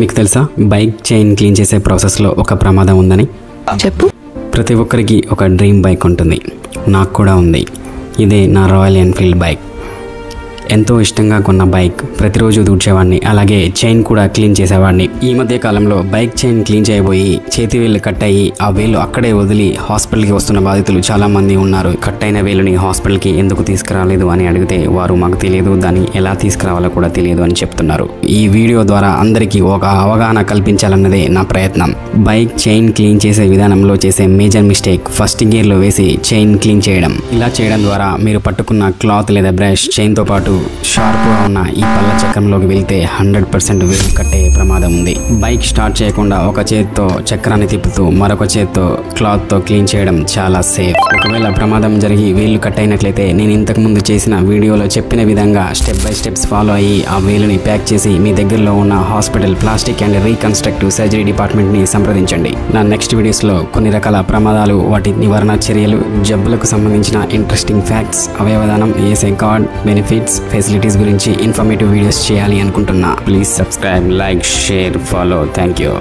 మీకు తెలుసా bike chain clean చేసే ప్రాసెస్లో ఒక ప్రమాదం ఉందని? చెప్పు. ప్రతి ఒక్కరికి ఒక డ్రీమ్ బైక్ ఉంటుంది. నాకు కూడా ఉంది. ఇదే నా రాయల్ ఎన్ఫీల్డ్ బైక్. ఎంతో ఇష్టంగా కొన్న బైక్. ప్రతిరోజు దూడ్చేవాడిని, అలాగే చైన్ కూడా క్లీన్ చేసేవాడిని. ఈ మధ్య కాలంలో బైక్ చైన్ క్లీన్ చేయబోయి చేతి వేళ్ళు కట్ అయ్యి ఆ వేలు అక్కడే వదిలి హాస్పిటల్కి వస్తున్న బాధితులు చాలామంది ఉన్నారు. కట్ అయిన వేలుని హాస్పిటల్కి ఎందుకు తీసుకురాలేదు అని అడిగితే వారు మాకు తెలియదు, దాన్ని ఎలా తీసుకురావాలో కూడా తెలియదు అని చెప్తున్నారు. ఈ వీడియో ద్వారా అందరికీ ఒక అవగాహన కల్పించాలన్నదే నా ప్రయత్నం. బైక్ చైన్ క్లీన్ చేసే విధానంలో చేసే మేజర్ మిస్టేక్ ఫస్ట్ గేర్లో వేసి చైన్ క్లీన్ చేయడం. ఇలా చేయడం ద్వారా మీరు పట్టుకున్న క్లాత్ లేదా బ్రష్ చైన్తో పాటు షార్ప్గా ఉన్న ఈ పళ్ళ చక్రంలోకి వెళ్తే 100% వేలు కట్టే ప్రమాదం ఉంది. బైక్ స్టార్ట్ చేయకుండా ఒక చేత్తో చక్రాన్ని తిప్పుతూ మరొక చేత్తో క్లాత్తో క్లీన్ చేయడం చాలా సేఫ్. ఒకవేళ ప్రమాదం జరిగి వేలు కట్ అయినట్లయితే నేను ఇంతకుముందు చేసిన వీడియోలో చెప్పిన విధంగా స్టెప్ బై స్టెప్స్ ఫాలో అయ్యి ఆ వేలుని ప్యాక్ చేసి మీ దగ్గరలో ఉన్న hospital plastic and reconstructive surgery డిపార్ట్మెంట్ని సంప్రదించండి. నా నెక్స్ట్ వీడియోస్లో కొన్ని రకాల ప్రమాదాలు, వాటి నివారణ చర్యలు, జబ్బులకు సంబంధించిన ఇంట్రెస్టింగ్ ఫ్యాక్ట్స్, అవయవదానం, ఏసే గార్డ్ బెనిఫిట్స్, ఫెసిలిటీస్ గురించి ఇన్ఫర్మేటివ్ వీడియోస్ చేయాలి అనుకుంటున్నా. Please subscribe, like, share, follow. Thank you.